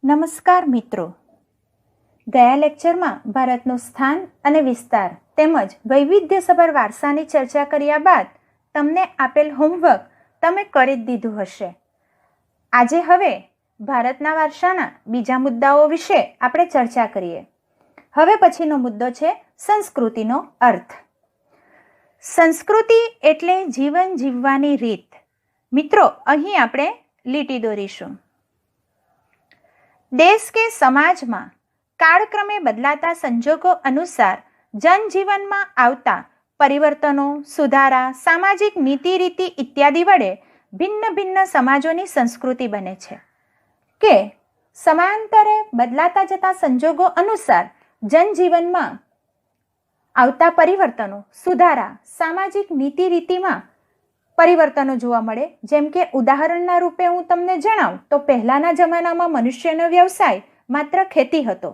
નમસ્કાર મિત્રો, ગયા લેક્ચરમાં ભારતનું સ્થાન અને વિસ્તાર તેમજ વૈવિધ્યસભર વારસાની ચર્ચા કર્યા બાદ તમને આપેલ હોમવર્ક તમે કરી જ દીધું હશે. આજે હવે ભારતના વારસાના બીજા મુદ્દાઓ વિશે આપણે ચર્ચા કરીએ. હવે પછીનો મુદ્દો છે સંસ્કૃતિનો અર્થ. સંસ્કૃતિ એટલે જીવન જીવવાની રીત. મિત્રો, અહીં આપણે લીટી દોરીશું. દેશ કે સમાજમાં કાળક્રમે બદલાતા સંજોગો અનુસાર જનજીવનમાં આવતા પરિવર્તનો, સુધારા, સામાજિક નીતિ રીતિ ઇત્યાદિ વડે ભિન્ન ભિન્ન સમાજોની સંસ્કૃતિ બને છે. કે સમયાંતરે બદલાતા જતા સંજોગો અનુસાર જનજીવનમાં આવતા પરિવર્તનો, સુધારા, સામાજિક નીતિ રીતિમાં પરિવર્તનો જોવા મળે. જેમ કે ઉદાહરણના રૂપે હું તમને જણાવું તો પહેલાના જમાનામાં મનુષ્યનો વ્યવસાય માત્ર ખેતી હતો.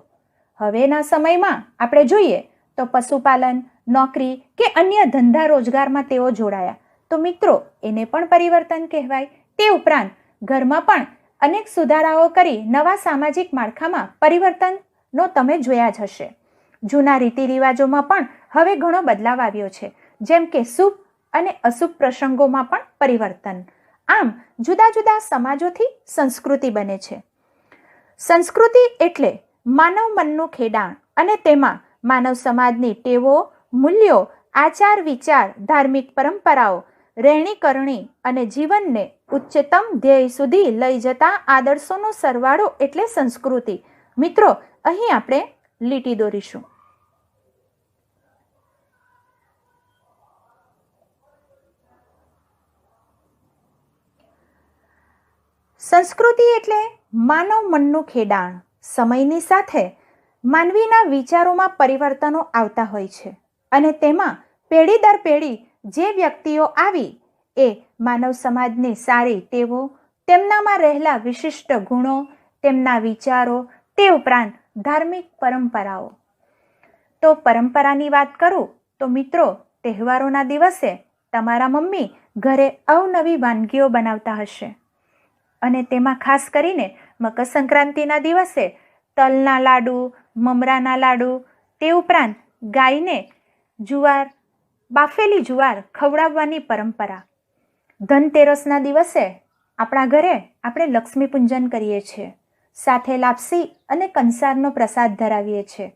હવેના સમયમાં આપણે જોઈએ તો પશુપાલન, નોકરી કે અન્ય ધંધા રોજગારમાં તેઓ જોડાયા. તો મિત્રો, એને પણ પરિવર્તન કહેવાય. તે ઉપરાંત ઘરમાં પણ અનેક સુધારાઓ કરી નવા સામાજિક માળખામાં પરિવર્તનનો તમે જોયા જ હશે. જૂના રીતિ રિવાજોમાં પણ હવે ઘણો બદલાવ આવ્યો છે. જેમ કે શુભ અને અશુભ પ્રસંગોમાં પણ પરિવર્તન. આમ જુદા જુદા સમાજોથી સંસ્કૃતિ બને છે. સંસ્કૃતિ એટલે માનવ મનનું ખેડાણ અને તેમાં માનવ સમાજની ટેવો, મૂલ્યો, આચાર વિચાર, ધાર્મિક પરંપરાઓ, રહેણી કરણી અને જીવનને ઉચ્ચતમ ધ્યેય સુધી લઈ જતા આદર્શોનો સરવાળો એટલે સંસ્કૃતિ. મિત્રો, અહીં આપણે લીટી દોરીશું. સંસ્કૃતિ એટલે માનવ મનનું ખેડાણ. સમયની સાથે માનવીના વિચારોમાં પરિવર્તનો આવતા હોય છે અને તેમાં પેઢી દર પેઢી જે વ્યક્તિઓ આવી એ માનવ સમાજની સારી ટેવો, તેમનામાં રહેલા વિશિષ્ટ ગુણો, તેમના વિચારો, તે ઉપરાંત ધાર્મિક પરંપરાઓ. તો પરંપરાની વાત કરું તો મિત્રો, તહેવારોના દિવસે તમારા મમ્મી ઘરે અવનવી વાનગીઓ બનાવતા હશે અને તેમાં ખાસ કરીને મકર સંક્રાંતિના દિવસે તલના લાડુ, મમરાના લાડુ, તે ઉપરાંત ગાયને જુવાર, બાફેલી જુવાર ખવડાવવાની પરંપરા. ધનતેરસના દિવસે આપણા ઘરે આપણે લક્ષ્મી પૂજન કરીએ છીએ, સાથે લાપસી અને કંસારનો પ્રસાદ ધરાવીએ છીએ.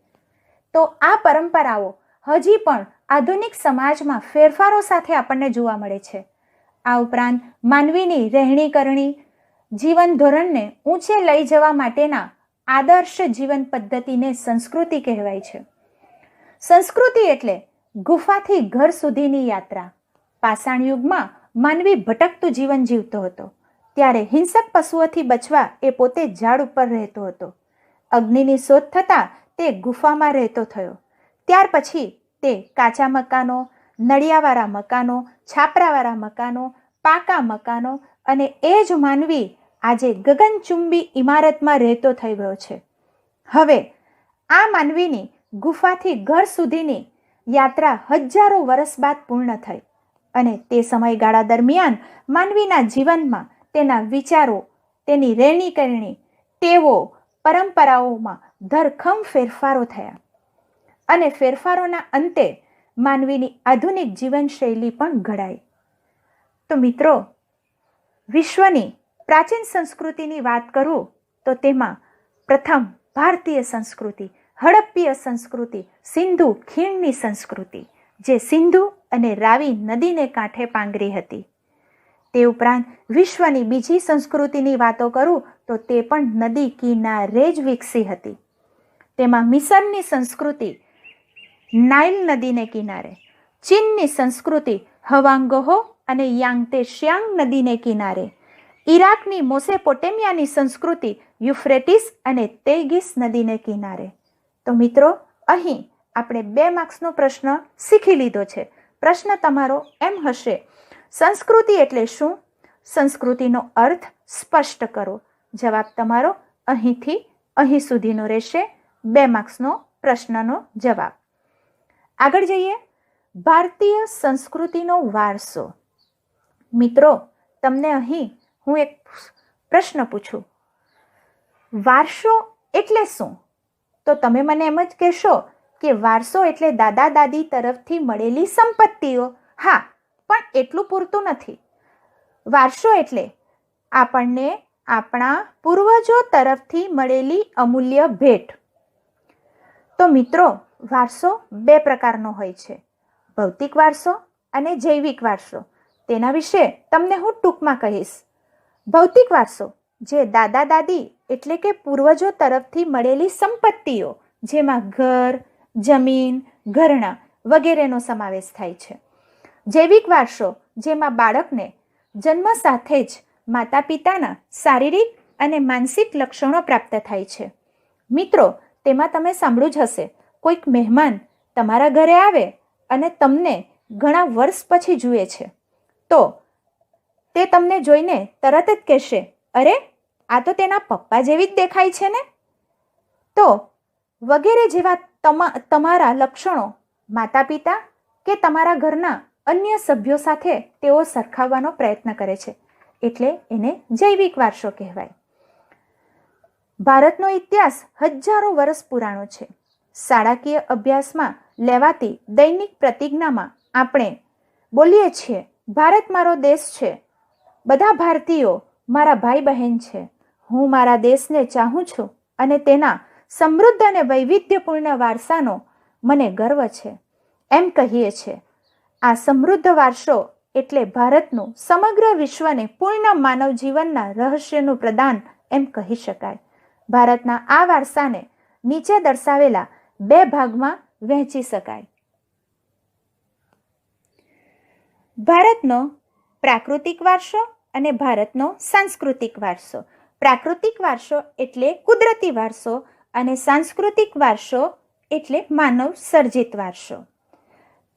તો આ પરંપરાઓ હજી પણ આધુનિક સમાજમાં ફેરફારો સાથે આપણને જોવા મળે છે. આ ઉપરાંત માનવીની રહેણી કરણી, જીવન ધોરણને ઊંચે લઈ જવા માટેના આદર્શ જીવન પદ્ધતિને સંસ્કૃતિ કહેવાય છે. સંસ્કૃતિ એટલે ગુફાથી ઘર સુધીની યાત્રા. પાષાણ યુગમાં માનવી ભટકતું જીવન જીવતો હતો. ત્યારે હિંસક પશુઓથી બચવા એ પોતે ઝાડ ઉપર રહેતો હતો. અગ્નિની શોધ થતાં તે ગુફામાં રહેતો થયો. ત્યાર પછી તે કાચા મકાનો, નળિયાવાળા મકાનો, છાપરાવાળા મકાનો, પાકા મકાનો અને એ જ માનવી આજે ગગનચુંબી ઇમારતમાં રહેતો થઈ ગયો છે. હવે આ માનવીની ગુફાથી ઘર સુધીની યાત્રા હજારો વર્ષ બાદ પૂર્ણ થઈ અને તે સમયગાળા દરમિયાન માનવીના જીવનમાં તેના વિચારો, તેની રહેણી કરણી, ટેવો, પરંપરાઓમાં ધરખમ ફેરફારો થયા અને ફેરફારોના અંતે માનવીની આધુનિક જીવનશૈલી પણ ઘડાઈ. તો મિત્રો, વિશ્વની પ્રાચીન સંસ્કૃતિની વાત કરું તો તેમાં પ્રથમ ભારતીય સંસ્કૃતિ, હડપ્પીય સંસ્કૃતિ, સિંધુ ખીણની સંસ્કૃતિ, જે સિંધુ અને રાવી નદીને કાંઠે પાંગરી હતી. તે ઉપરાંત વિશ્વની બીજી સંસ્કૃતિની વાતો કરું તો તે પણ નદી કિનારે જ વિકસી હતી. તેમાં મિસરની સંસ્કૃતિ નાઇલ નદીને કિનારે, ચીનની સંસ્કૃતિ હવાંગહો અને યાંગતે શ્યાંગ નદીને કિનારે, ઈરાકની મોસેપોટેમિયાની સંસ્કૃતિ યુફ્રેટિસ અને તેગીસ નદીને કિનારે. તો મિત્રો, અહીં આપણે 2 માર્ક્સનો પ્રશ્ન શીખી લીધો છે. પ્રશ્ન તમારો એમ હશે, સંસ્કૃતિ એટલે શું? સંસ્કૃતિનો અર્થ સ્પષ્ટ કરો. જવાબ તમારો અહીંથી અહીં સુધીનો રહેશે. 2 માર્ક્સનો પ્રશ્નનો જવાબ. આગળ જઈએ. ભારતીય સંસ્કૃતિનો વારસો. મિત્રો, તમને અહીં હું એક પ્રશ્ન પૂછું. વારસો એટલે શું? તો તમે મને એમ જ કહેશો કે વારસો એટલે દાદા દાદી તરફથી મળેલી સંપત્તિઓ. હા, પણ એટલું પૂરતું નથી. વારસો એટલે આપણને આપણા પૂર્વજો તરફથી મળેલી અમૂલ્ય ભેટ. તો મિત્રો, વારસો બે પ્રકારનો હોય છે, ભૌતિક વારસો અને જૈવિક વારસો. તેના વિશે તમને હું ટૂંકમાં કહીશ. ભૌતિક વારસો જે દાદા દાદી એટલે કે પૂર્વજો તરફથી મળેલી સંપત્તિઓ, જેમાં ઘર, જમીન, ઘરણા વગેરેનો સમાવેશ થાય છે. જૈવિક વારસો જેમાં બાળકને જન્મ સાથે જ માતા પિતાના શારીરિક અને માનસિક લક્ષણો પ્રાપ્ત થાય છે. મિત્રો, તેમાં તમે સાંભળ્યું જ હશે, કોઈક મહેમાન તમારા ઘરે આવે અને તમને ઘણા વર્ષ પછી જુએ છે, તો તે તમને જોઈને તરત જ કહેશે, અરે, આ તો તેના પપ્પા જેવી જ દેખાય છે ને. તો વગેરે જેવા તમારા લક્ષણો માતા પિતા કે તમારા ઘરના અન્ય સભ્યો સાથે તેઓ સરખાવવાનો પ્રયત્ન કરે છે, એટલે એને જૈવિક વારસો કહેવાય. ભારતનો ઇતિહાસ હજારો વર્ષ પુરાણો છે. શાળાકીય અભ્યાસમાં લેવાતી દૈનિક પ્રતિજ્ઞામાં આપણે બોલીએ છીએ, ભારત મારો દેશ છે, બધા ભારતીયો મારા ભાઈ બહેન છે, હું મારા દેશને ચાહું છું અને તેના સમૃદ્ધ અને વૈવિધ્યપૂર્ણ વારસાનો મને ગર્વ છે, એમ કહીએ છીએ. આ સમૃદ્ધ વારસો એટલે ભારતનું સમગ્ર વિશ્વને પૂર્ણ માનવ જીવનના રહસ્યનું પ્રદાન એમ કહી શકાય. ભારતના આ વારસાને નીચે દર્શાવેલા બે ભાગમાં વહેંચી શકાય. ભારતનો પ્રાકૃતિક વારસો અને ભારતનો સાંસ્કૃતિક વારસો. પ્રાકૃતિક વારસો એટલે કુદરતી વારસો અને સાંસ્કૃતિક વારસો એટલે માનવ સર્જિત વારસો.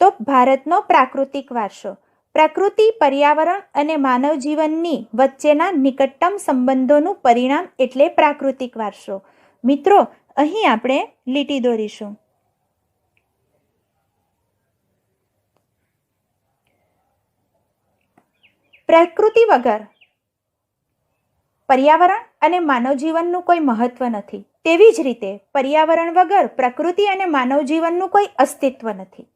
તો ભારતનો પ્રાકૃતિક વારસો પ્રકૃતિ, પર્યાવરણ અને માનવ જીવનની વચ્ચેના નિકટતમ સંબંધોનું પરિણામ એટલે પ્રાકૃતિક વારસો. મિત્રો, અહીં આપણે લીટી દોરીશું. પ્રકૃતિ વગર પર્યાવરણ અને માનવ જીવનનું કોઈ મહત્વ નથી. તેવી જ રીતે પર્યાવરણ વગર પ્રકૃતિ અને માનવ જીવનનું કોઈ અસ્તિત્વ નથી.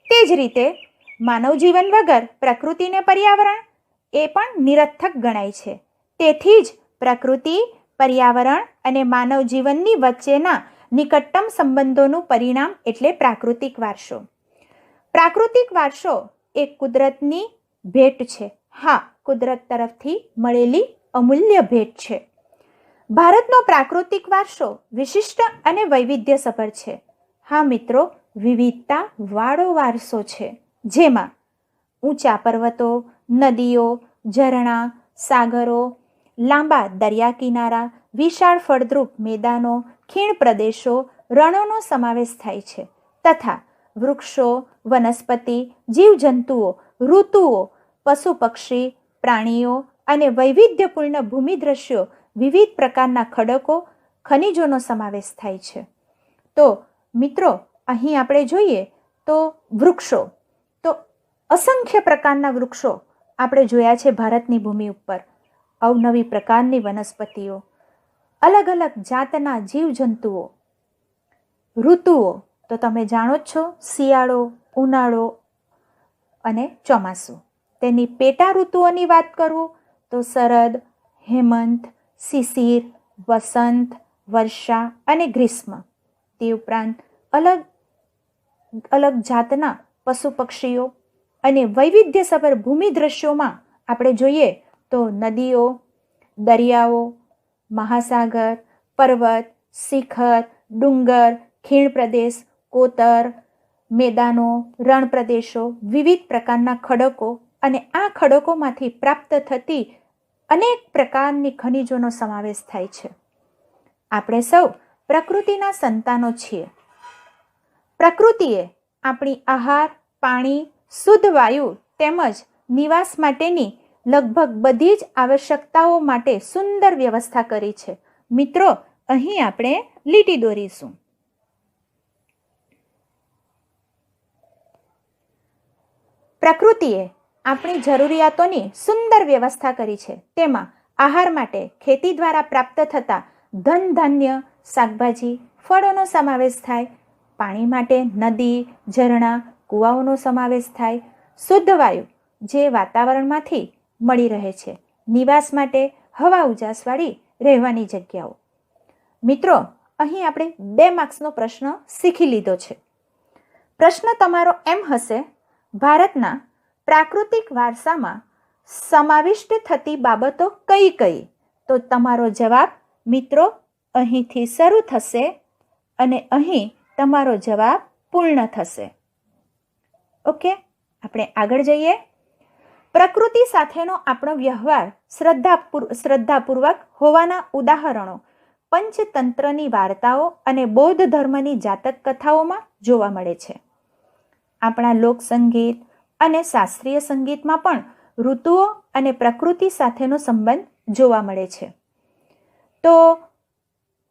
તે જ રીતે માનવ જીવન વગર પ્રકૃતિ અને પર્યાવરણ એ પણ નિરર્થક ગણાય છે. તેથી જ પ્રકૃતિ, પર્યાવરણ અને માનવ જીવનની વચ્ચેના નિકટતમ સંબંધોનું પરિણામ એટલે પ્રાકૃતિક વારસો. પ્રાકૃતિક વારસો એ કુદરતની ભેટ છે. હા, કુદરત તરફથી મળેલી અમૂલ્ય ભેટ છે. ભારતનો પ્રાકૃતિક વારસો વિશિષ્ટ અને વૈવિધ્યસભર છે. હા મિત્રો, વિવિધતા વાળો વારસો છે, જેમાં ઊંચા પર્વતો, નદીઓ, ઝરણા, સાગરો, લાંબા દરિયા કિનારા, વિશાળ ફળદ્રુપ મેદાનો, ખીણ પ્રદેશો, રણોનો સમાવેશ થાય છે, તથા વૃક્ષો, વનસ્પતિ, જીવજંતુઓ, ઋતુઓ, પશુ પક્ષી, પ્રાણીઓ અને વૈવિધ્યપૂર્ણ ભૂમિ દ્રશ્યો, વિવિધ પ્રકારના ખડકો, ખનિજોનો સમાવેશ થાય છે. તો મિત્રો, અહીં આપણે જોઈએ તો વૃક્ષો, તો અસંખ્ય પ્રકારના વૃક્ષો આપણે જોયા છે ભારતની ભૂમિ ઉપર. અવનવી પ્રકારની વનસ્પતિઓ, અલગ અલગ જાતના જીવજંતુઓ, ઋતુઓ તો તમે જાણો જ છો, શિયાળો, ઉનાળો અને ચોમાસું. તેની પેટા ઋતુઓની વાત કરું તો શરદ, હેમંત, શિશિર, વસંત, વર્ષા અને ગ્રીષ્મ. તે ઉપરાંત અલગ અલગ જાતના પશુ પક્ષીઓ અને વૈવિધ્યસભર ભૂમિ દ્રશ્યોમાં આપણે જોઈએ તો નદીઓ, દરિયાઓ, મહાસાગર, પર્વત, શિખર, ડુંગર, ખીણ પ્રદેશ, કોતર, મેદાનો, રણ પ્રદેશો, વિવિધ પ્રકારના ખડકો અને આ ખડકોમાંથી પ્રાપ્ત થતી અનેક પ્રકારની ખનિજોનો સમાવેશ થાય છે. આપણે સૌ પ્રકૃતિના સંતાનો છીએ. પ્રકૃતિએ આપણી આહાર, પાણી, શુદ્ધ વાયુ તેમજ નિવાસ માટેની લગભગ બધી જ આવશ્યકતાઓ માટે સુંદર વ્યવસ્થા કરી છે. મિત્રો, અહીં આપણે લીટી દોરીશું. પ્રકૃતિએ આપણી જરૂરિયાતોની સુંદર વ્યવસ્થા કરી છે. તેમાં આહાર માટે ખેતી દ્વારા પ્રાપ્ત થતા ધન ધાન્ય શાકભાજી ફળોનો સમાવેશ થાય. પાણી માટે નદી ઝરણા કૂવાઓનો સમાવેશ થાય. શુદ્ધ વાયુ જે વાતાવરણમાંથી મળી રહે છે. નિવાસ માટે હવા ઉજાસવાળી રહેવાની જગ્યાઓ. મિત્રો, અહીં આપણે 2 માર્ક્સનો પ્રશ્ન શીખી લીધો છે. પ્રશ્ન તમારો એમ હશે, ભારતના પ્રાકૃતિક વારસામાં સમાવિષ્ટ થતી બાબતો કઈ કઈ? તો તમારો જવાબ મિત્રો અહીંથી શરૂ થશે અને અહીં તમારો જવાબ પૂર્ણ થશે. ઓકે, આપણે આગળ જઈએ. પ્રકૃતિ સાથેનો આપણો વ્યવહાર શ્રદ્ધાપૂર્વક હોવાના ઉદાહરણો પંચતંત્રની વાર્તાઓ અને બૌદ્ધ ધર્મની જાતક કથાઓમાં જોવા મળે છે. આપણા લોકસંગીત અને શાસ્ત્રીય સંગીતમાં પણ ઋતુઓ અને પ્રકૃતિ સાથેનો સંબંધ જોવા મળે છે. તો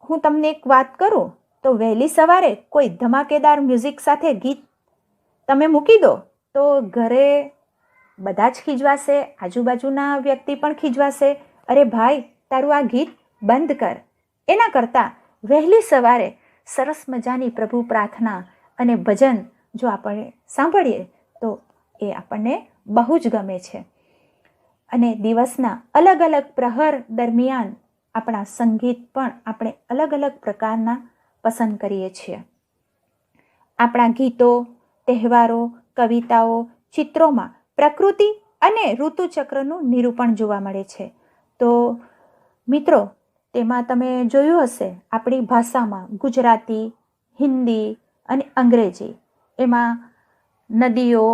હું તમને એક વાત કરું તો વહેલી સવારે કોઈ ધમાકેદાર મ્યુઝિક સાથે ગીત તમે મૂકી દો તો ઘરે બધા જ ખીજવાશે, આજુબાજુના વ્યક્તિ પણ ખીજવાશે, અરે ભાઈ તારું આ ગીત બંધ કર. એના કરતાં વહેલી સવારે સરસ મજાની પ્રભુ પ્રાર્થના અને ભજન જો આપણે સાંભળીએ તો એ આપણને બહુ જ ગમે છે. અને દિવસના અલગ અલગ પ્રહર દરમિયાન આપણા સંગીત પણ આપણે અલગ અલગ પ્રકારના પસંદ કરીએ છીએ. આપણા ગીતો, તહેવારો, કવિતાઓ, ચિત્રોમાં પ્રકૃતિ અને ઋતુચક્રનું નિરૂપણ જોવા મળે છે. તો મિત્રો, તેમાં તમે જોયું હશે આપણી ભાષામાં ગુજરાતી, હિન્દી અને અંગ્રેજી એમાં નદીઓ,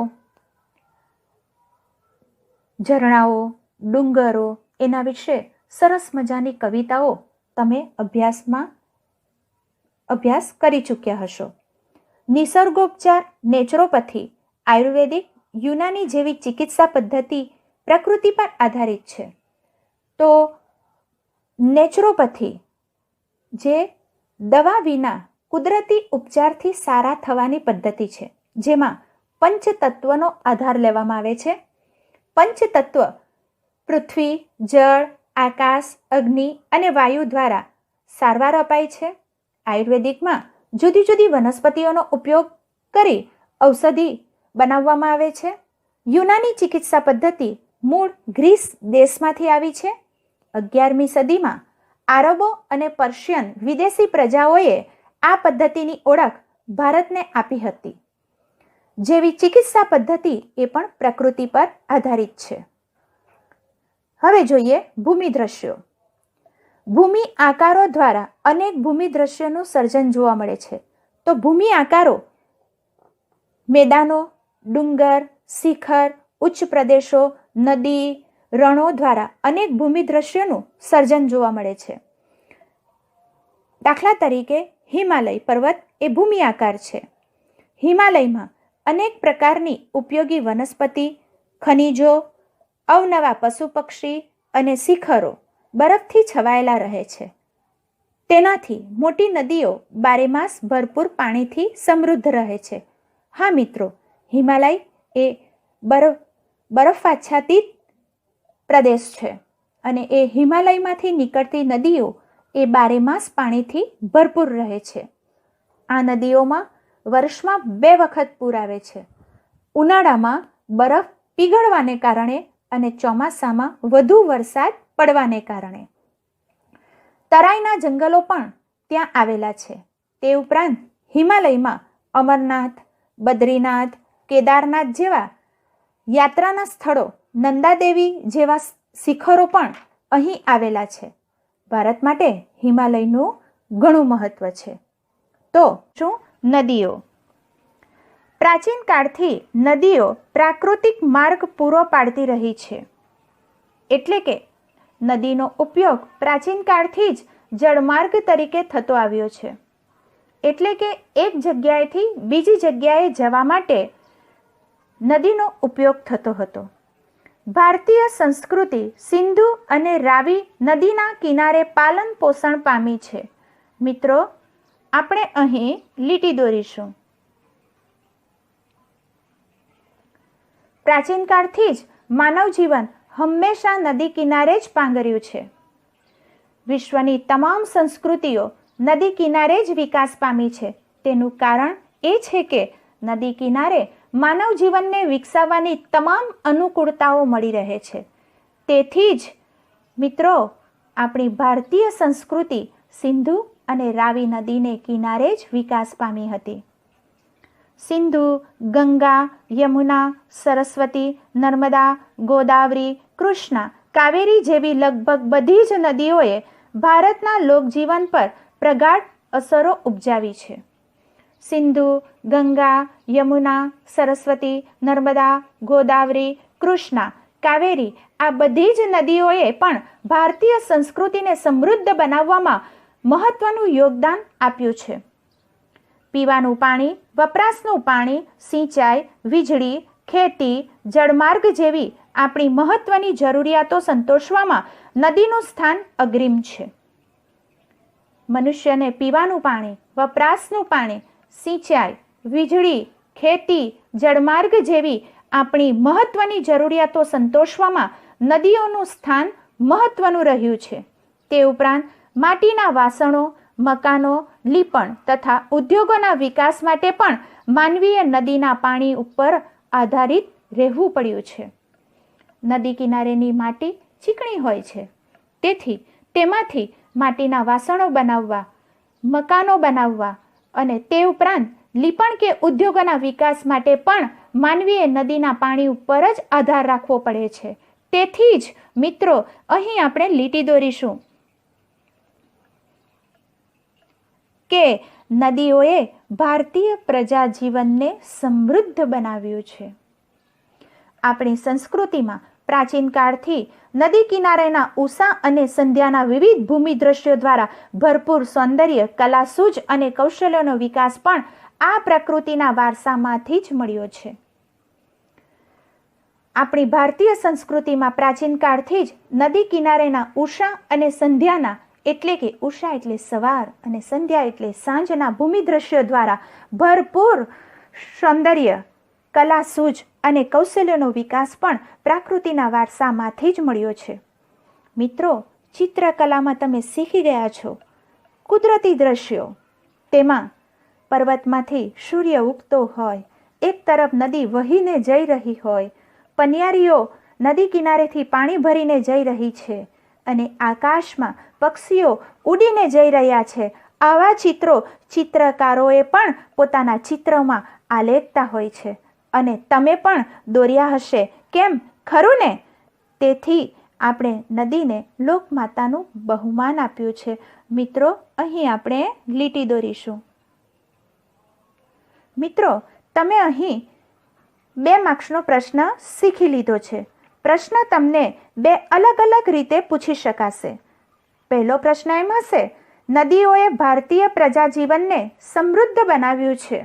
ઝરણાઓ, ડુંગરો એના વિશે સરસ મજાની કવિતાઓ તમે અભ્યાસ કરી ચૂક્યા હશો. નિસર્ગોપચાર, નેચરોપથી, આયુર્વેદિક, યુનાની જેવી ચિકિત્સા પદ્ધતિ પ્રકૃતિ પર આધારિત છે. તો નેચરોપથી જે દવા વિના કુદરતી ઉપચારથી સારા થવાની પદ્ધતિ છે, જેમાં પંચતત્વનો આધાર લેવામાં આવે છે. પંચતત્વ પૃથ્વી, જળ, આકાશ, અગ્નિ અને વાયુ દ્વારા સારવાર અપાય છે. આયુર્વેદિકમાં જુદી જુદી વનસ્પતિઓનો ઉપયોગ કરી ઔષધિ બનાવવામાં આવે છે. યુનાની ચિકિત્સા પદ્ધતિ મૂળ ગ્રીસ દેશમાંથી આવી છે. 11મી સદીમાં આરબો અને પર્શિયન વિદેશી પ્રજાઓએ આ પદ્ધતિની ઓળખ ભારતને આપી હતી. જેવી ચિકિત્સા પદ્ધતિ એ પણ પ્રકૃતિ પર આધારિત છે. હવે જોઈએ ભૂમિ દ્રશ્યો. ભૂમિ આકારો દ્વારા અનેક ભૂમિ દ્રશ્યોનું સર્જન જોવા મળે છે. તો ભૂમિ આકારો મેદાનો, ડુંગર, શિખર, ઉચ્ચ પ્રદેશો, નદી, રણો દ્વારા અનેક ભૂમિ દ્રશ્યોનું સર્જન જોવા મળે છે. દાખલા તરીકે હિમાલય પર્વત એ ભૂમિ આકાર છે. હિમાલયમાં અનેક પ્રકારની ઉપયોગી વનસ્પતિ, ખનિજો, અવનવા પશુ પક્ષી અને શિખરો બરફથી છવાયેલા રહે છે. તેનાથી મોટી નદીઓ બારેમાસ ભરપૂર પાણીથી સમૃદ્ધ રહે છે. હા મિત્રો, હિમાલય એ બરફાચ્છાદિત પ્રદેશ છે અને એ હિમાલયમાંથી નીકળતી નદીઓ એ બારેમાસ પાણીથી ભરપૂર રહે છે. આ નદીઓમાં વર્ષમાં 2 વખત પૂર આવે છે. ઉનાળામાં બરફ પીગળવાને કારણે અને ચોમાસામાં વધુ વરસાદ પડવાને કારણે. તરાઈના જંગલો પણ ત્યાં આવેલા છે. તે ઉપરાંત હિમાલયમાં અમરનાથ, બદ્રીનાથ, કેદારનાથ જેવા યાત્રાના સ્થળો, નંદાદેવી જેવા શિખરો પણ અહીં આવેલા છે. ભારત માટે હિમાલયનું ઘણું મહત્વ છે. તો શું નદીઓ? પ્રાચીન કાળથી નદીઓ પ્રાકૃતિક માર્ગ પૂરો પાડતી રહી છે. એટલે કે નદીનો ઉપયોગ પ્રાચીન કાળથી જ જળમાર્ગ તરીકે થતો આવ્યો છે. એટલે કે એક જગ્યાએથી બીજી જગ્યાએ જવા માટે નદીનો ઉપયોગ થતો હતો. ભારતીય સંસ્કૃતિ સિંધુ અને રાવી નદીના કિનારે પાલન પોષણ પામી છે. મિત્રો, આપણે અહીં લીટી દોરીશું. પ્રાચીન કાળથી જ માનવ જીવન હંમેશા નદી કિનારે જ પાંગર્યું છે. વિશ્વની તમામ સંસ્કૃતિઓ નદી કિનારે જ વિકાસ પામી છે. તેનું કારણ એ છે કે નદી કિનારે માનવ જીવનને વિકસાવવાની તમામ અનુકૂળતાઓ મળી રહે છે. તેથી જ મિત્રો, આપણી ભારતીય સંસ્કૃતિ સિંધુ અને રાવી નદીને કિનારે જ વિકાસ પામી હતી. સિંધુ, ગંગા, યમુના, સરસ્વતી, નર્મદા, ગોદાવરી, કૃષ્ણા, કાવેરી જેવી લગભગ બધી જ નદીઓએ ભારતના લોકજીવન પર પ્રગાઢ અસરો ઉપજાવી છે. સિંધુ, ગંગા, યમુના, સરસ્વતી, નર્મદા, ગોદાવરી, કૃષ્ણા, કાવેરી આ બધી જ નદીઓએ પણ ભારતીય સંસ્કૃતિને સમૃદ્ધ બનાવવામાં મહત્વનું યોગદાન આપ્યું છે. પીવાનું પાણી, વપરાશનું પાણી, સિંચાઈ, વીજળી, ખેતી, જળમાર્ગ જેવી આપણી મહત્વની જરૂરિયાતો સંતોષવામાં નદીનું સ્થાન અગ્રીમ છે. મનુષ્યને પીવાનું પાણી, વપરાશનું પાણી, સિંચાઈ, વીજળી, ખેતી, જળમાર્ગ જેવી આપણી મહત્વની જરૂરિયાતો સંતોષવામાં નદીઓનું સ્થાન મહત્વનું રહ્યું છે. તે ઉપરાંત માટીના વાસણો, મકાનો, લીપણ તથા ઉદ્યોગોના વિકાસ માટે પણ માનવીએ નદીના પાણી ઉપર આધારિત રહેવું પડ્યું છે. નદી કિનારેની માટી ચીકણી હોય છે, તેથી તેમાંથી માટીના વાસણો બનાવવા, મકાનો બનાવવા અને તે ઉપરાંત લીપણ કે ઉદ્યોગોના વિકાસ માટે પણ માનવીએ નદીના પાણી ઉપર જ આધાર રાખવો પડે છે. તેથી જ મિત્રો, અહીં આપણે લીટી દોરીશું કે નદીઓએ ભારતીય પ્રજા જીવનને સમૃદ્ધ બનાવ્યું છે. આપણી સંસ્કૃતિમાં પ્રાચીન કાળથી નદી કિનારેના ઉષા અને સંધ્યાના વિવિધ ભૂમિ દ્રશ્યો દ્વારા ભરપૂર સૌંદર્ય, કલા, સૂઝ અને કૌશલ્યનો વિકાસ પણ આ પ્રકૃતિના વારસામાંથી જ મળ્યો છે. આપણી ભારતીય સંસ્કૃતિમાં પ્રાચીન કાળથી જ નદી કિનારેના ઉષા અને સંધ્યાના એટલે કે ઉષા એટલે સવાર અને સંધ્યા એટલે સાંજના ભૂમિ દ્રશ્યો દ્વારા ભરપૂર સૌંદર્ય, કલા, સૂઝ અને કૌશલ્યનો વિકાસ પણ પ્રકૃતિના વારસામાંથી જ મળ્યો છે. મિત્રો, ચિત્રકલામાં તમે શીખી ગયા છો કુદરતી દ્રશ્યો. તેમાં પર્વતમાંથી સૂર્ય ઉગતો હોય, એક તરફ નદી વહીને જઈ રહી હોય, પનિયારીઓ નદી કિનારેથી પાણી ભરીને જઈ રહી છે અને આકાશમાં પક્ષીઓ ઉડીને જઈ રહ્યા છે. આવા ચિત્રો ચિત્રકારોએ પણ પોતાના ચિત્રોમાં આલેખતા હોય છે અને તમે પણ દોર્યા હશે. કેમ, ખરું ને? તેથી આપણે નદીને લોકમાતાનું બહુમાન આપ્યું છે. મિત્રો, અહીં આપણે લીટી દોરીશું. મિત્રો, તમે અહીં 2 માર્ક્સનો પ્રશ્ન શીખી લીધો છે. પ્રશ્ન તમને 2 અલગ અલગ રીતે પૂછી શકાશે. પહેલો પ્રશ્ન એમ હશે, નદીઓએ ભારતીય પ્રજાજીવનને સમૃદ્ધ બનાવ્યું છે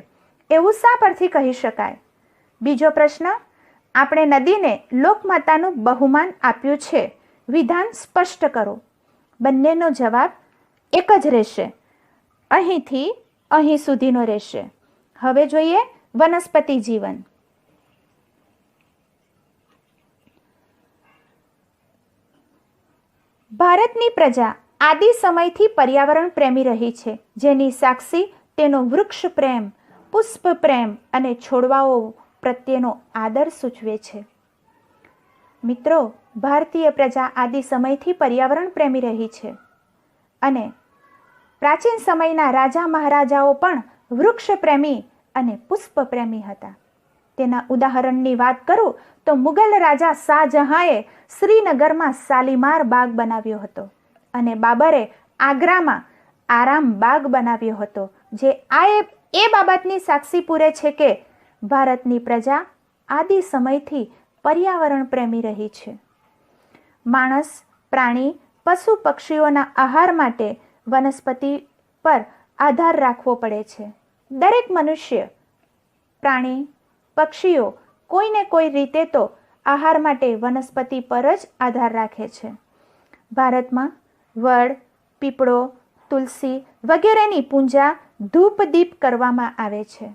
એવું શા પરથી કહી શકાય? બીજો પ્રશ્ન, આપણે નદીને લોકમાતાનું બહુમાન આપ્યું છે, વિધાન સ્પષ્ટ કરો. બંનેનો જવાબ એક જ રહેશે, અહીંથી અહીં સુધીનો રહેશે. હવે જોઈએ વનસ્પતિ જીવન. ભારતની પ્રજા આદિ સમયથી પર્યાવરણ પ્રેમી રહી છે, જેની સાક્ષી તેનો વૃક્ષ પ્રેમ, પુષ્પ પ્રેમ અને છોડવાઓ પ્રત્યેનો આદર સૂચવે છે. મિત્રો, ભારતીય પ્રજા આદિ સમયથી પર્યાવરણ પ્રેમી રહી છે અને પ્રાચીન સમયના રાજા મહારાજાઓ પણ વૃક્ષ પ્રેમી અને પુષ્પ પ્રેમી હતા. તેના ઉદાહરણની વાત કરું તો મુગલ રાજા શાહજહાંએ શ્રીનગરમાં શાલીમાર બાગ બનાવ્યો હતો અને બાબરે આગ્રામાં આરામ બાગ બનાવ્યો હતો, જે એ બાબતની સાક્ષી પૂરે છે કે ભારતની પ્રજા આદિ સમયથી પર્યાવરણ પ્રેમી રહી છે. માણસ, પ્રાણી, પશુ પક્ષીઓના આહાર માટે વનસ્પતિ પર આધાર રાખવો પડે છે. દરેક મનુષ્ય, પ્રાણી, પક્ષીઓ કોઈને કોઈ રીતે તો આહાર માટે વનસ્પતિ પર જ આધાર રાખે છે. ભારતમાં વડ, પીપળો, તુલસી વગેરેની પૂજા ધૂપ દીપ કરવામાં આવે છે.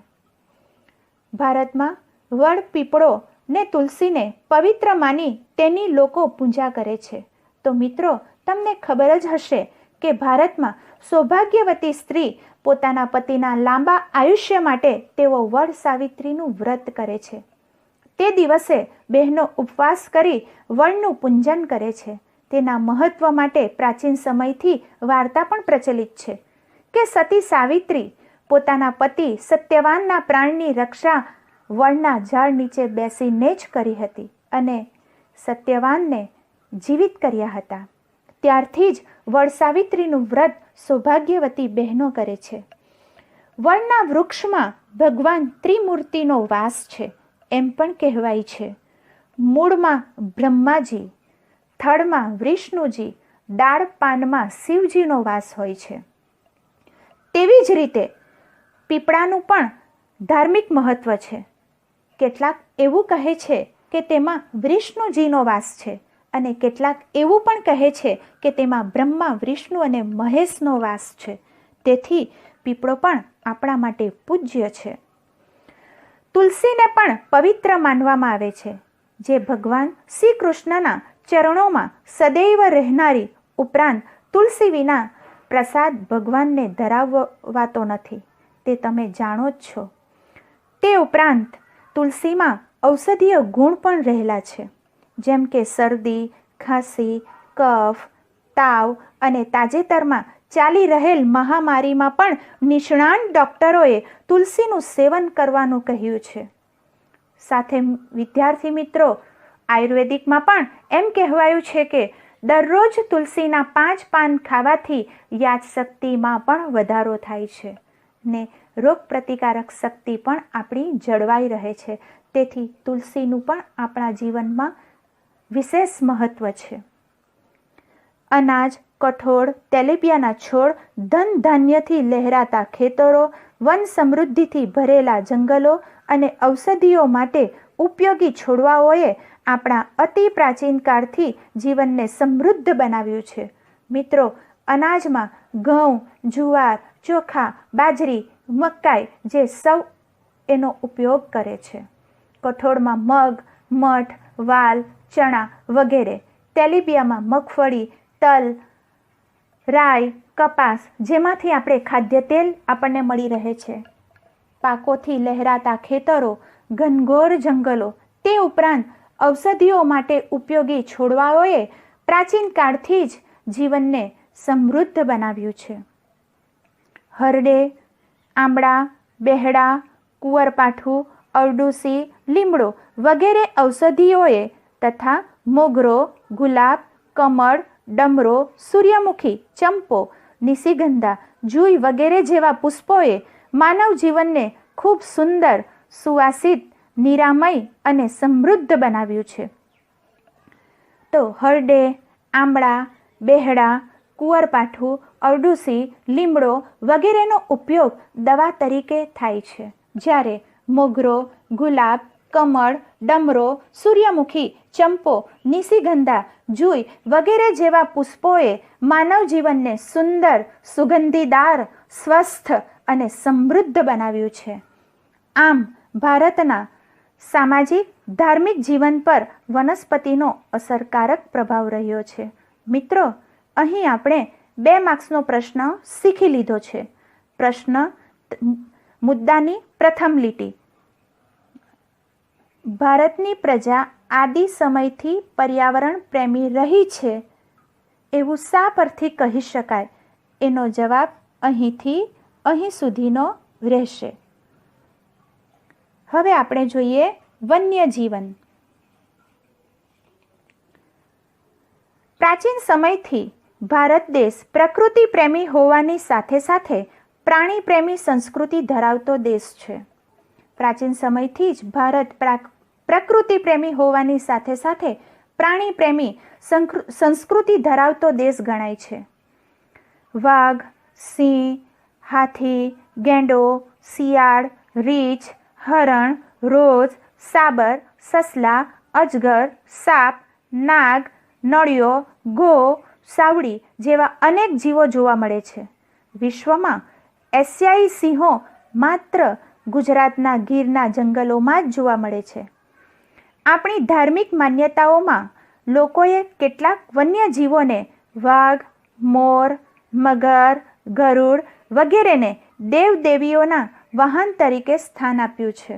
ભારતમાં વડ, પીપળો ને તુલસીને પવિત્ર માની તેની લોકો પૂજા કરે છે. તો મિત્રો, તમને ખબર જ હશે કે ભારતમાં સૌભાગ્યવતી સ્ત્રી પોતાના પતિના લાંબા આયુષ્ય માટે તેઓ વડ સાવિત્રીનું વ્રત કરે છે. તે દિવસે બહેનો ઉપવાસ કરી વડનું પૂજન કરે છે. તેના મહત્વ માટે પ્રાચીન સમયથી વાર્તા પણ પ્રચલિત છે કે સતી સાવિત્રી પોતાના પતિ સત્યવાનના પ્રાણની રક્ષા વડના ઝાડ નીચે બેસીને જ કરી હતી અને સત્યવાનને જીવિત કર્યા હતા. ત્યારથી જ વડ સાવિત્રીનું વ્રત સૌભાગ્યવતી બહેનો કરે છે. વડના વૃક્ષમાં ભગવાન ત્રિમૂર્તિનો વાસ છે એમ પણ કહેવાય છે. મૂળમાં બ્રહ્માજી, થડમાં વિષ્ણુજી, ડાળ પાનમાં શિવજીનો વાસ હોય છે. તેવી જ રીતે પીપળાનું પણ ધાર્મિક મહત્વ છે. કેટલાક એવું કહે છે કે તેમાં વિષ્ણુજીનો વાસ છે અને કેટલાક એવું પણ કહે છે કે તેમાં બ્રહ્મા, વિષ્ણુ અને મહેશનો વાસ છે. તેથી પીપળો પણ આપણા માટે પૂજ્ય છે. તુલસીને પણ પવિત્ર માનવામાં આવે છે, જે ભગવાન શ્રી કૃષ્ણના ચરણોમાં સદૈવ રહેનારી. ઉપરાંત તુલસી વિના પ્રસાદ ભગવાનને ધરાવવાતો નથી, તે તમે જાણો જ છો. તે ઉપરાંત તુલસીમાં ઔષધીય ગુણ પણ રહેલા છે, જેમ કે શરદી, ખાંસી, કફ, તાવ અને તાજેતરમાં ચાલી રહેલ મહામારીમાં પણ નિષ્ણાત ડોક્ટરોએ તુલસીનું સેવન કરવાનું કહ્યું છે. સાથે વિદ્યાર્થી મિત્રો, આયુર્વેદિકમાં પણ એમ કહેવાયું છે કે દરરોજ તુલસીના 5 પાન ખાવાથી યાદશક્તિમાં પણ વધારો થાય છે ને રોગ પ્રતિકારક શક્તિ પણ આપણી જળવાઈ રહે છે. તેથી તુલસીનું પણ આપણા જીવનમાં વિશેષ મહત્વ છે. અનાજ, કઠોળ, તેલીબિયાના છોડ, ધન ધાન્યથી લહેરાતા ખેતરો, વન સમૃદ્ધિથી ભરેલા જંગલો અને ઔષધિઓ માટે ઉપયોગી છોડવાઓએ આપણા અતિ પ્રાચીન કાળથી જીવનને સમૃદ્ધ બનાવ્યું છે. મિત્રો, અનાજમાં ઘઉં, જુવાર, ચોખા, બાજરી, મકાઈ જે સૌ એનો ઉપયોગ કરે છે. કઠોળમાં મગ, મઠ, વાલ, ચણા વગેરે. તેલીબિયામાં મગફળી, તલ, રાઈ, કપાસ જેમાંથી આપણે ખાદ્ય તેલ આપણને મળી રહે છે. પાકોથી લહેરાતા ખેતરો, ઘનઘોર જંગલો. તે ઉપરાંત ઔષધિઓ માટે ઉપયોગી છોડવાઓએ પ્રાચીન કાળથી જ જીવનને સમૃદ્ધ બનાવ્યું છે. હરડે, આંબળા, બેહડા, કુંવરપાઠું, અરડુસી, લીમડો વગેરે ઔષધિઓએ તથા મોગરો, ગુલાબ, કમળ, ડમરો, સૂર્યમુખી, ચંપો, નિશિગંધા, જુઈ વગેરે જેવા પુષ્પોએ માનવ જીવનને ખૂબ સુંદર, સુવાસિત, નિરામય અને સમૃદ્ધ બનાવ્યું છે. તો હરડે, આંબળા, બેહડા, કુંવરપાઠું, અરડુસી, લીમડો વગેરેનો ઉપયોગ દવા તરીકે થાય છે, જ્યારે મોગરો, ગુલાબ, કમળ, ડમરો, સૂર્યમુખી, ચંપો, નિશિગંધા, જુઈ વગેરે જેવા પુષ્પોએ માનવ જીવનને સુંદર, સુગંધીદાર, સ્વસ્થ અને સમૃદ્ધ બનાવ્યું છે. આમ ભારતના સામાજિક ધાર્મિક જીવન પર વનસ્પતિનો અસરકારક પ્રભાવ રહ્યો છે. મિત્રો, અહીં આપણે 2 માર્ક્સનો પ્રશ્ન શીખી લીધો છે. પ્રશ્ન મુદ્દાની પ્રથમ લીટી. ભારતની પ્રજા આદિ સમયથી પર્યાવરણ પ્રેમી રહી છે એવું શા પરથી કહી શકાય? એનો જવાબ અહીંથી અહીં સુધીનો રહેશે. હવે આપણે જોઈએ વન્યજીવન. પ્રાચીન સમયથી ભારત દેશ પ્રકૃતિ પ્રેમી હોવાની સાથે સાથે પ્રાણી પ્રેમી સંસ્કૃતિ ધરાવતો દેશ છે. પ્રાચીન સમયથી જ ભારત પ્રકૃતિ પ્રેમી હોવાની સાથે સાથે પ્રાણી પ્રેમી સંસ્કૃતિ ધરાવતો દેશ ગણાય છે. વાઘ, સિંહ, હાથી, ગેંડો, શિયાળ, રીંછ, હરણ, રોઝ, સાબર, સસલા, અજગર, સાપ, નાગ, નળિયો, ગો, સાવડી જેવા અનેક જીવો જોવા મળે છે. વિશ્વમાં એશિયાઈ સિંહો માત્ર ગુજરાતના ગીરના જંગલોમાં જ જોવા મળે છે. આપણી ધાર્મિક માન્યતાઓમાં લોકોએ કેટલાક વન્યજીવોને વાઘ, મોર, મગર, ગરુડ વગેરેને દેવદેવીઓના વાહન તરીકે સ્થાન આપ્યું છે.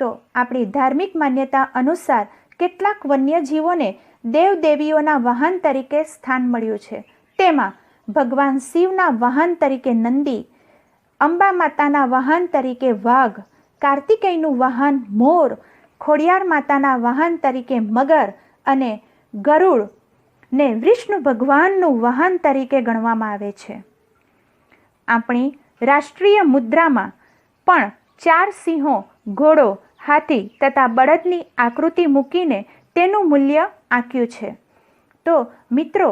તો આપણી ધાર્મિક માન્યતા અનુસાર કેટલાક વન્યજીવોને દેવદેવીઓના વાહન તરીકે સ્થાન મળ્યું છે. તેમાં ભગવાન શિવના વાહન તરીકે નંદી, અંબા માતાના વાહન તરીકે વાઘ, કાર્તિકેયનું વાહન મોર, ખોડિયાર માતાના વાહન તરીકે મગર અને ગરુડ ને વિષ્ણુ ભગવાનનું વાહન તરીકે ગણવામાં આવે છે. આપણી રાષ્ટ્રીય મુદ્રામાં પણ 4 સિંહો, ઘોડો, હાથી તથા બળદની આકૃતિ મૂકીને તેનું મૂલ્ય આંક્યું છે. તો મિત્રો,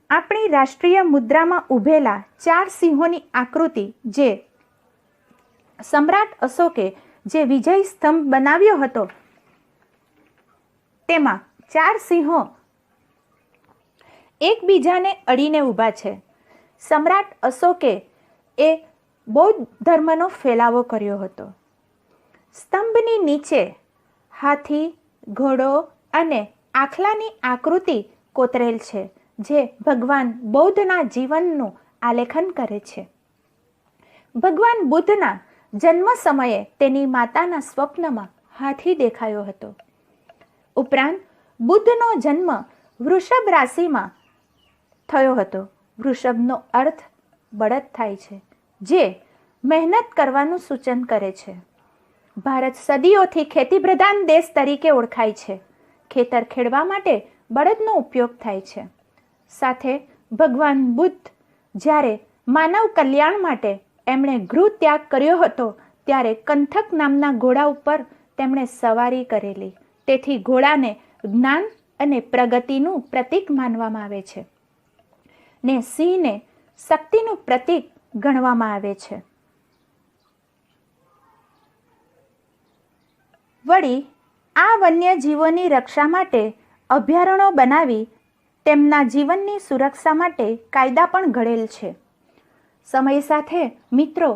આપણી રાષ્ટ્રીય મુદ્રામાં ઊભેલા 4 સિંહોની આકૃતિ જે સમ્રાટ અશોકે જે વિજય સ્તંભ બનાવ્યો હતો તેમાં 4 સિંહો એકબીજાને અડીને ઊભા છે. સમ્રાટ અશોકે એ બૌદ્ધ ધર્મનો ફેલાવો કર્યો હતો. સ્તંભની નીચે હાથી, ઘોડો અને આખલાની આકૃતિ કોતરેલ છે, જે ભગવાન બૌદ્ધના જીવનનું આલેખન કરે છે. ભગવાન બુદ્ધના જન્મ સમયે તેની માતાના સ્વપ્નમાં હાથી દેખાયો હતો. ઉપરાંત બુદ્ધનો જન્મ વૃષભ રાશિમાં થયો હતો. વૃષભનો અર્થ બળદ થાય છે, જે મહેનત કરવાનું સૂચન કરે છે. ભારત સદીઓથી ખેતી પ્રધાન દેશ તરીકે ઓળખાય છે. ખેતર ખેડવા માટે બળદનો ઉપયોગ થાય છે. સાથે ભગવાન બુદ્ધ જ્યારે માનવ કલ્યાણ માટે એમણે ગૃહ ત્યાગ કર્યો હતો ત્યારે કંથક નામના ઘોડા ઉપર તેમણે સવારી કરેલી. તેથી ઘોડાને જ્ઞાન અને પ્રગતિનું પ્રતીક માનવામાં આવે છે ને સિંહને શક્તિનું પ્રતીક ગણવામાં આવે છે. વળી આ વન્યજીવોની રક્ષા માટે અભયારણ્યો બનાવી તેમના જીવનની સુરક્ષા માટે કાયદા પણ ઘડેલ છે. સમય સાથે મિત્રો,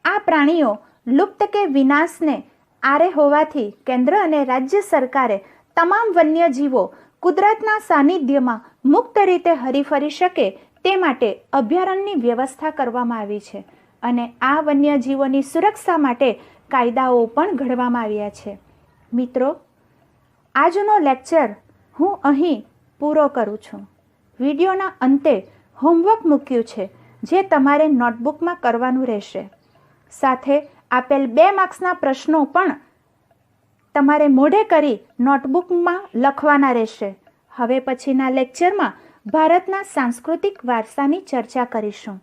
આ પ્રાણીઓ લુપ્ત કે વિનાશને આરે હોવાથી કેન્દ્ર અને રાજ્ય સરકારે તમામ વન્યજીવો કુદરતના સાનિધ્યમાં મુક્ત રીતે હરીફરી શકે તે માટે અભયારણ્યની વ્યવસ્થા કરવામાં આવી છે અને આ વન્યજીવોની સુરક્ષા માટે કાયદાઓ પણ ઘડવામાં આવ્યા છે. મિત્રો, આજનો લેક્ચર હું અહીં પૂરો કરું છું. વિડીયોના અંતે હોમવર્ક મૂક્યું છે, જે તમારે નોટબુકમાં કરવાનું રહેશે. સાથે આપેલ 2 માર્ક્સના પ્રશ્નો પણ તમારે મોઢે કરી નોટબુકમાં લખવાના રહેશે. હવે પછીના લેક્ચરમાં ભારતના સાંસ્કૃતિક વારસાની ચર્ચા કરીશું.